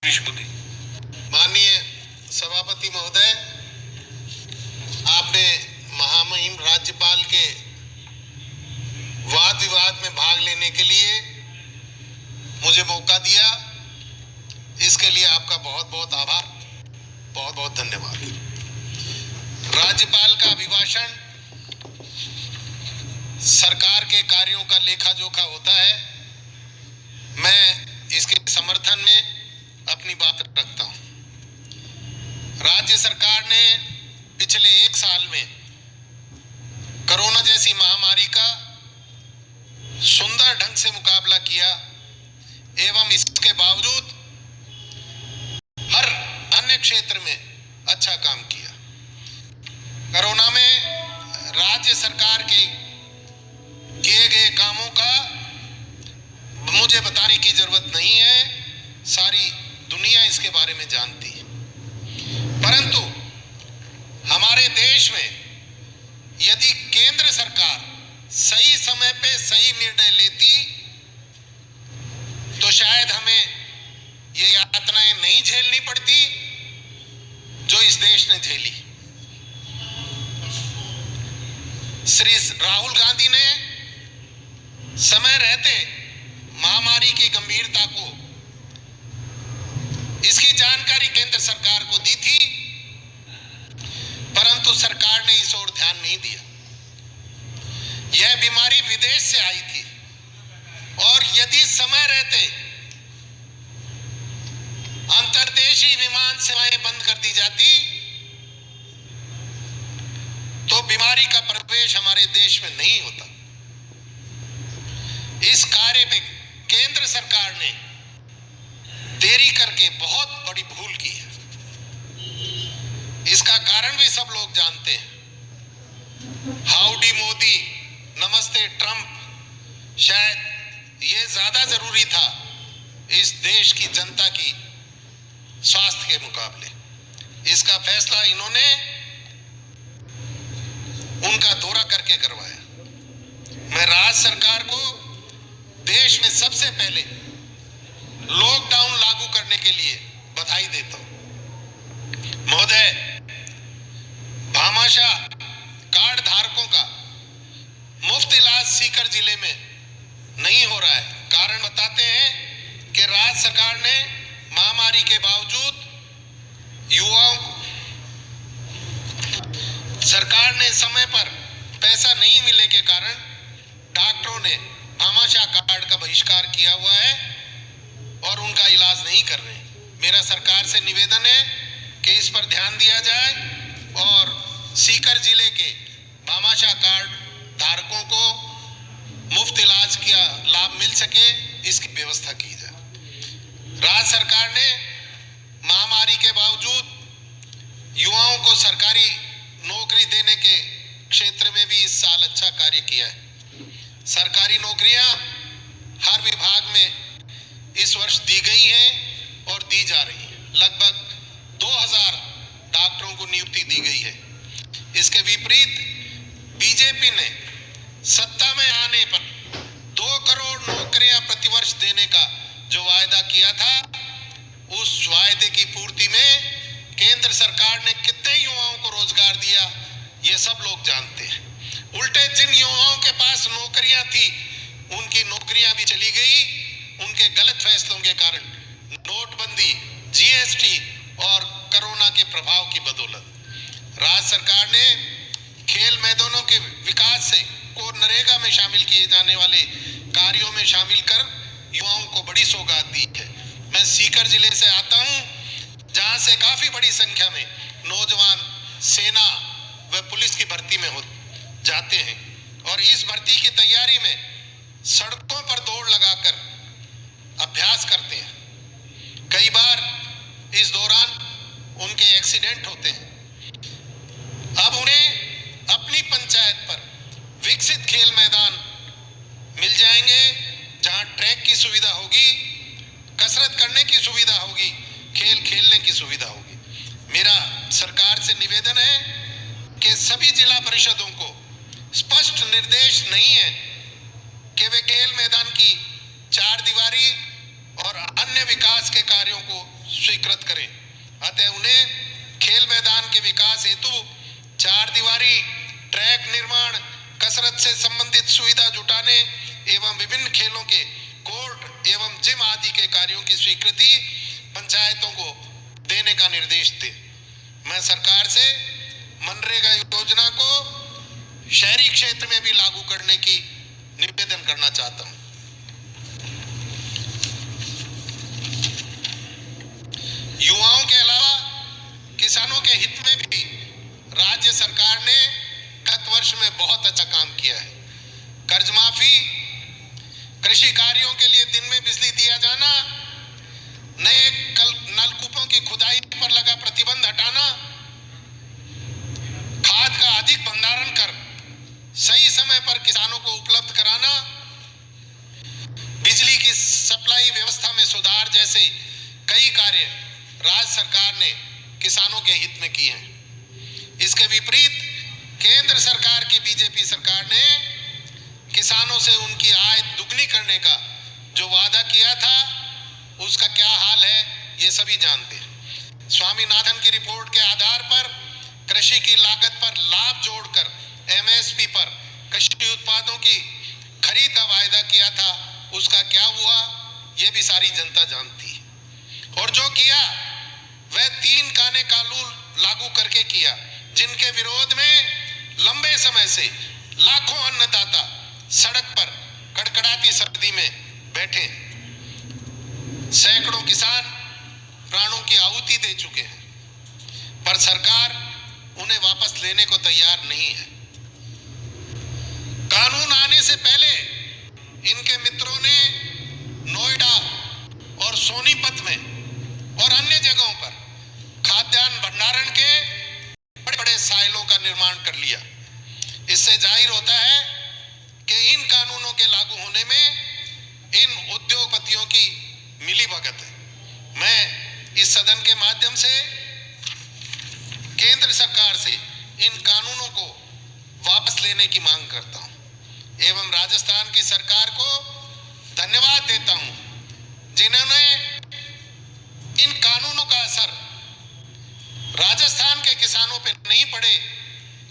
माननीय सभापति महोदय, आपने महामहिम राज्यपाल के वाद विवाद में भाग लेने के लिए मुझे मौका दिया। इसके लिए आपका बहुत बहुत आभार, बहुत बहुत धन्यवाद। राज्यपाल का अभिभाषण सरकार के कार्यों का लेखा जोखा होता है। मैं इसके समर्थन में अपनी बात रखता हूं। राज्य सरकार ने पिछले 1 साल में कोरोना जैसी महामारी का सुंदर ढंग से मुकाबला किया एवं इसके बावजूद हर अन्य क्षेत्र में अच्छा काम किया। कोरोना में राज्य सरकार के किए गए कामों का मुझे बताने की जरूरत नहीं है, सारी दुनिया इसके बारे में जानती है। परंतु हमारे देश में यदि केंद्र सरकार सही समय पे सही निर्णय लेती तो शायद हमें ये यातनाएं नहीं झेलनी पड़ती जो इस देश ने झेली। श्री राहुल गांधी ने समय रहते महामारी की गंभीरता को, इसकी जानकारी केंद्र सरकार को दी थी, परंतु सरकार ने इस ओर ध्यान नहीं दिया। यह बीमारी विदेश से आई थी और यदि समय रहते अंतर्देशीय विमान सेवाएं बंद कर दी जाती तो बीमारी का प्रवेश हमारे देश में नहीं होता। इस कार्य में केंद्र सरकार ने देरी करके बहुत बड़ी भूल की है। इसका कारण भी सब लोग जानते हैं। हाउडी मोदी, नमस्ते ट्रंप, शायद ये ज्यादा जरूरी था इस देश की जनता की स्वास्थ्य के मुकाबले। इसका फैसला इन्होंने उनका दौरा करके करवाया। मैं राज्य सरकार को देश में सबसे पहले लॉकडाउन लागू करने के लिए बधाई देता हूं। महोदय, भामाशाह कार्ड धारकों का मुफ्त इलाज सीकर जिले में नहीं हो रहा है। कारण बताते हैं कि राज्य सरकार ने महामारी के बावजूद युवाओं को, सरकार ने समय पर पैसा नहीं मिलने के कारण डॉक्टरों ने भामाशाह कार्ड का बहिष्कार किया हुआ है और उनका इलाज नहीं कर रहे। मेरा सरकार से निवेदन है कि इस पर ध्यान दिया जाए और सीकर जिले के भामाशाह कार्ड धारकों को मुफ्त इलाज का लाभ मिल सके, इसकी व्यवस्था की जाए। राज्य सरकार ने महामारी के बावजूद युवाओं को सरकारी नौकरी देने के क्षेत्र में भी इस साल अच्छा कार्य किया है। सरकारी नौकरियां हर विभाग में इस वर्ष दी गई हैं और दी जा रही हैं। लगभग 2000 डॉक्टरों को नियुक्ति दी गई है। इसके विपरीत बीजेपी ने सत्ता में आने पर 2 करोड़ नौकरियां प्रतिवर्ष देने का जो वायदा किया था, उस वायदे की पूर्ति में केंद्र सरकार ने कितने युवाओं को रोजगार दिया, ये सब लोग जानते हैं। उल्टे जिन युवाओं के पास नौकरियां थी, उनकी नौकरियां भी चली गई। उनके गलत फैसलों के कारण, नोटबंदी, जीएसटी और कोरोना के प्रभाव की बदौलत राज्य सरकार ने खेल मैदानों के विकास से को नरेगा में शामिल किए जाने वाले कार्यों में शामिल कर युवाओं को बड़ी सौगात दी है। मैं सीकर जिले से आता हूं, जहां से काफी बड़ी संख्या में नौजवान सेना व पुलिस की भर्ती में जाते हैं और इस भर्ती की तैयारी में सड़कों पर दौड़ लगाकर अभ्यास करते हैं। कई बार इस दौरान उनके एक्सीडेंट होते हैं। अब उन्हें अपनी पंचायत पर विकसित खेल मैदान मिल जाएंगे, जहां ट्रैक की सुविधा होगी, कसरत करने की सुविधा होगी, खेल खेलने की सुविधा होगी। मेरा सरकार से निवेदन है कि सभी जिला परिषदों को स्पष्ट निर्देश नहीं है कि वे खेल मैदान की 4 दीवारी और अन्य विकास के कार्यों को स्वीकृत करें। अतः उन्हें खेल मैदान के विकास हेतु चार दीवारी, ट्रैक निर्माण, कसरत से संबंधित सुविधा जुटाने एवं विभिन्न खेलों के कोर्ट एवं जिम आदि के कार्यों की स्वीकृति पंचायतों को देने का निर्देश दे। मैं सरकार से मनरेगा योजना को शहरी क्षेत्र में भी लागू करने की निवेदन करना चाहता हूं। युवाओं के अलावा किसानों के हित में भी राज्य सरकार ने गत वर्ष में बहुत अच्छा काम किया है। कर्ज माफी, कृषि कार्यों के लिए दिन में बिजली दिया जाना, नए नलकूपों की खुदाई पर लगा प्रतिबंध हटाना, खाद का अधिक भंडारण कर सही समय पर किसानों को उपलब्ध कराना, बिजली की सप्लाई व्यवस्था में सुधार जैसे कई कार्य राज्य सरकार ने किसानों के हित में किए हैं। इसके विपरीत केंद्र सरकार की बीजेपी सरकार ने किसानों से उनकी आय दुगनी करने का जो वादा किया था उसका क्या हाल है ये सभी जानते हैं। स्वामीनाथन की रिपोर्ट के आधार पर कृषि की लागत पर लाभ जोड़कर एमएसपी पर कृषि उत्पादों की खरीद का वायदा किया था, उसका क्या हुआ ये भी सारी जनता जानती है। और जो किया वह 3 काने कानून लागू करके किया, जिनके विरोध में लंबे समय से लाखों अन्नदाता सड़क पर कड़कड़ाती सर्दी में बैठे, सैकड़ों किसान प्राणों की आहुति दे चुके हैं, पर सरकार उन्हें वापस लेने को तैयार नहीं है। कानून आने से पहले इनके मित्रों ने नोएडा और सोनीपत में और अन्य जगहों पर खाद्यान्न भंडारण के बड़े बड़े साइलों का निर्माण कर लिया। इससे जाहिर होता है कि इन कानूनों के लागू होने में इन उद्योगपतियों की मिलीभगत है। मैं इस सदन के माध्यम से केंद्र सरकार से इन कानूनों को वापस लेने की मांग करता हूं एवं राजस्थान की सरकार को धन्यवाद देता हूं, जिन्होंने इन कानूनों का असर राजस्थान के किसानों पर नहीं पड़े,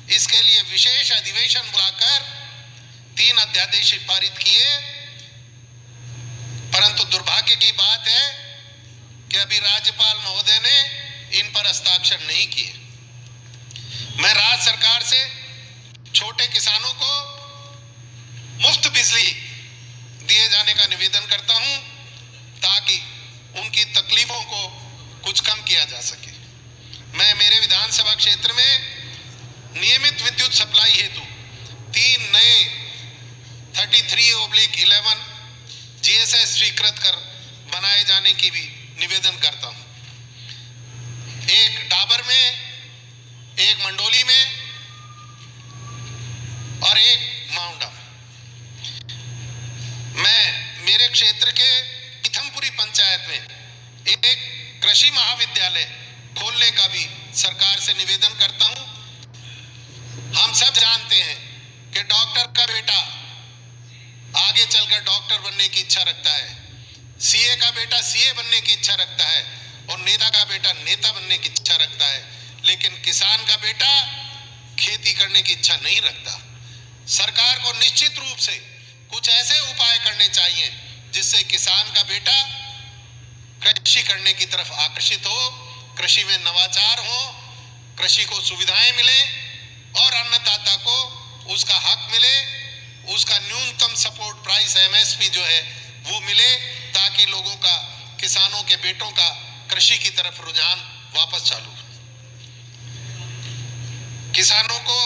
इसके लिए विशेष अधिवेशन बुलाकर 3 अध्यादेश पारित किए। परंतु दुर्भाग्य की बात है कि अभी राज्यपाल महोदय ने इन पर हस्ताक्षर नहीं किए। मैं राज्य सरकार से छोटे किसानों को मुफ्त बिजली दिए जाने का निवेदन करता हूं ताकि उनकी तकलीफों को कुछ कम किया जा सके। मैं मेरे विधानसभा क्षेत्र में नियमित विद्युत सप्लाई हेतु 3 नए 33/11 जीएसएस स्वीकृत कर बनाए जाने की भी निवेदन करता हूं। एक डाबर में, एक मंडोली में और एक माउंडा। मैं मेरे क्षेत्र के इथमपुरी पंचायत में एक कृषि महाविद्यालय खोलने का भी सरकार से निवेदन करता हूं। हम सब जानते हैं कि डॉक्टर का बेटा आगे चलकर डॉक्टर बनने की इच्छा रखता है, सीए का बेटा सीए बनने की इच्छा रखता है और नेता का बेटा नेता बनने की इच्छा रखता है, लेकिन किसान का बेटा खेती करने की इच्छा नहीं रखता। सरकार को निश्चित रूप से कुछ ऐसे उपाय करने चाहिए जिससे किसान का बेटा कृषि करने की तरफ आकर्षित हो, कृषि में नवाचार हो, कृषि को सुविधाएं मिले और अन्नदाता को उसका हक मिले, उसका न्यूनतम सपोर्ट प्राइस एमएसपी जो है वो मिले, ताकि लोगों का, किसानों के बेटों का कृषि की तरफ रुझान वापस चालू हो। किसानों को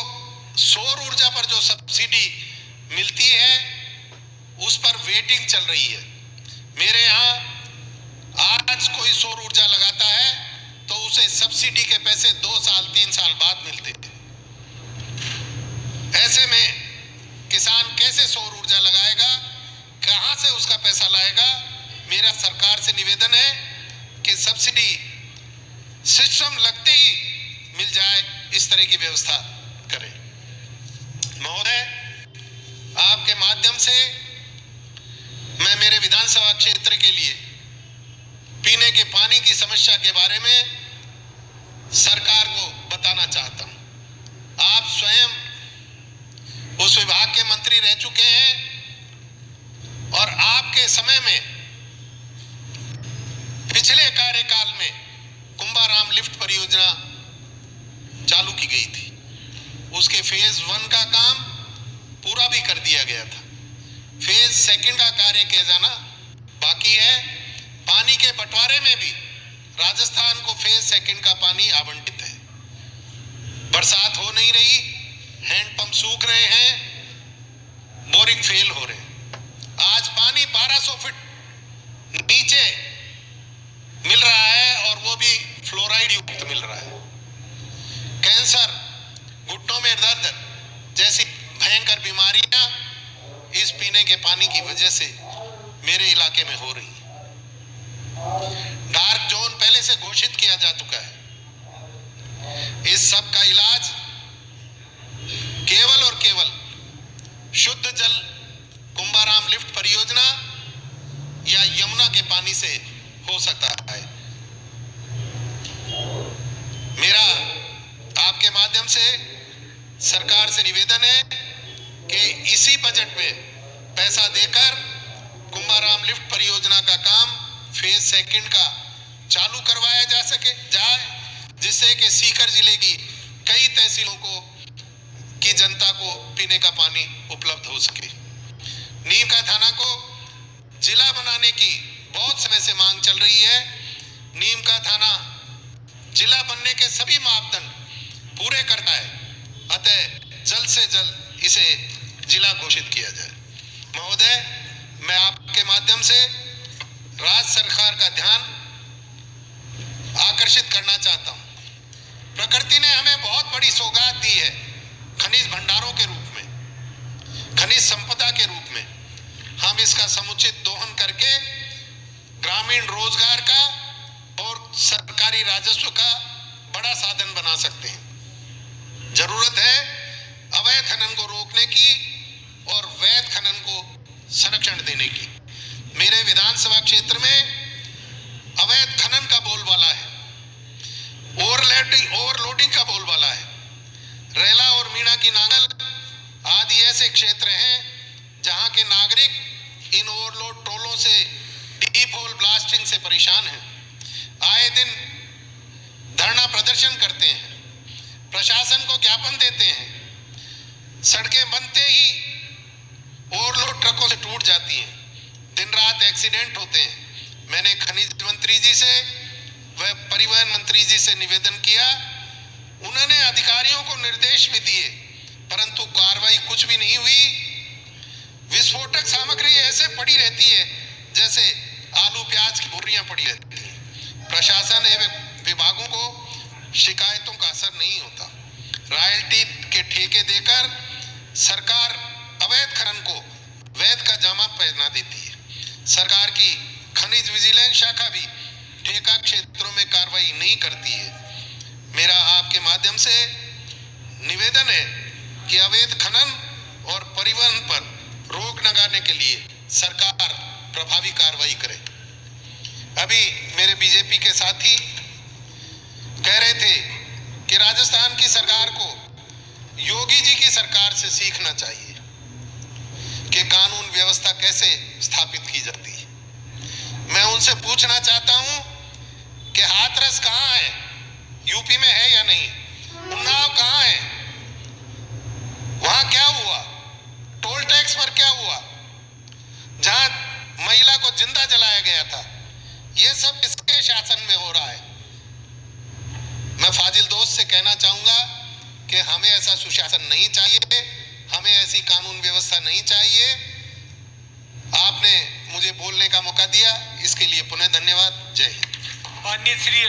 सौर ऊर्जा पर जो सब्सिडी मिलती है उस पर वेटिंग चल रही है। मेरे यहाँ आज कोई सौर ऊर्जा लगाता है तो उसे सब्सिडी के पैसे 2 साल 3 साल बाद मिलते थे। ऐसे में किसान कैसे सौर ऊर्जा लगाएगा, कहां से उसका पैसा लाएगा? मेरा सरकार से निवेदन है कि सब्सिडी सिस्टम लगते ही मिल जाए, इस तरह की व्यवस्था करें। महोदय, आपके माध्यम से मैं मेरे विधानसभा क्षेत्र के लिए पीने के पानी की समस्या समस्या के बारे में सरकार को बताना चाहता हूं। आप स्वयं उस विभाग के मंत्री रह चुके हैं और आपके समय में पिछले कार्यकाल में कुंभाराम लिफ्ट परियोजना चालू की गई थी। उसके फेज 1 का काम पूरा भी कर दिया गया था। फेज 2 का कार्य किया जाना बाकी है। पानी के बंटवारे में भी राजस्थान को फेज 2 का पानी आवंटित है। बरसात हो नहीं रही, हैंडपंप सूख रहे हैं, बोरिंग फेल हो रहे हैं। आज पानी 1200 फीट नीचे मिल रहा है और वो भी फ्लोराइड युक्त मिल रहा है। कैंसर, घुटनों में दर्द जैसी भयंकर बीमारियां इस पीने के पानी की वजह से मेरे इलाके में हो रही है। डार्क जोन पहले से घोषित किया जा चुका है। इस सब का इलाज केवल और केवल शुद्ध जल कुंभाराम लिफ्ट परियोजना या यमुना के पानी से हो सकता है। मेरा आपके माध्यम से सरकार से निवेदन है कि इसी बजट में पैसा देकर कुंभाराम लिफ्ट परियोजना का काम फेज 2 का चालू करवाया जाए, जिससे कि सीकर जिले की कई तहसीलों की जनता को पीने का पानी उपलब्ध हो सके। नीम का थाना को जिला बनाने की बहुत समय से मांग चल रही है। नीम का थाना जिला बनने के सभी मापदंड पूरे करता है, अतः जल्द से जल्द इसे जिला घोषित किया जाए। महोदय, मैं आपके माध्यम से राज्य सरकार का ध्यान आकर्षित करना चाहता हूं। प्रकृति ने हमें बहुत बड़ी सौगात दी है, खनिज भंडारों के रूप में, खनिज संपदा के रूप में। हम इसका समुचित दोहन करके ग्रामीण रोजगार का और सरकारी राजस्व का बड़ा साधन बना सकते हैं। जरूरत है अवैध खनन को रोकने की और वैध खनन को संरक्षण देने की। मेरे विधानसभा क्षेत्र में अवैध खनन का बोलबाला है, ओवरलोडिंग का बोलबाला है। रेला और मीणा की नांगल आदि ऐसे क्षेत्र हैं जहां के नागरिक इन ओवरलोड टोलों से डीप होल ब्लास्टिंग से परेशान हैं। आए दिन धरना प्रदर्शन करते हैं, प्रशासन को ज्ञापन देते हैं। सड़कें बनते ही ओवरलोड ट्रकों से टूट जाती हैं, दिन रात एक्सीडेंट होते हैं। मैंने खनिज मंत्री जी से व परिवहन मंत्री जी से निवेदन किया, उन्होंने अधिकारियों को निर्देश भी दिए, परंतु कार्रवाई कुछ भी नहीं हुई। विस्फोटक सामग्री ऐसे पड़ी रहती है जैसे आलू प्याज की बोरियां पड़ी रहती हैं। प्रशासन एवं विभागों को शिकायतों का असर नहीं होता। रॉयल्टी के ठेके देकर सरकार अवैध खनन को वैध का जामा पहना देती है। सरकार की खनिज विजिलेंस शाखा भी ठेका क्षेत्रों में कार्रवाई नहीं करती है। मेरा आपके माध्यम से निवेदन है कि अवैध खनन और परिवहन पर रोक लगाने के लिए सरकार प्रभावी कार्रवाई करे। अभी मेरे बीजेपी के साथी कह रहे थे कि राजस्थान की सरकार को योगी जी की सरकार से सीखना चाहिए कि कानून व्यवस्था कैसे स्थापित की जाती है। मैं उनसे पूछना चाहता हूं कि हाथरस कहां है, यूपी में है या नहीं? उन्नाव कहां है, वहां क्या हुआ? टोल टैक्स पर क्या हुआ, जहां महिला को जिंदा जलाया गया था? यह सब किसके शासन में हो रहा है? मैं फाजिल दोस्त से कहना चाहूंगा कि हमें ऐसा सुशासन नहीं चाहिए, हमें ऐसी कानून व्यवस्था नहीं चाहिए। आपने मुझे बोलने का मौका दिया, इसके लिए पुनः धन्यवाद। जय हिंद। माननीय श्री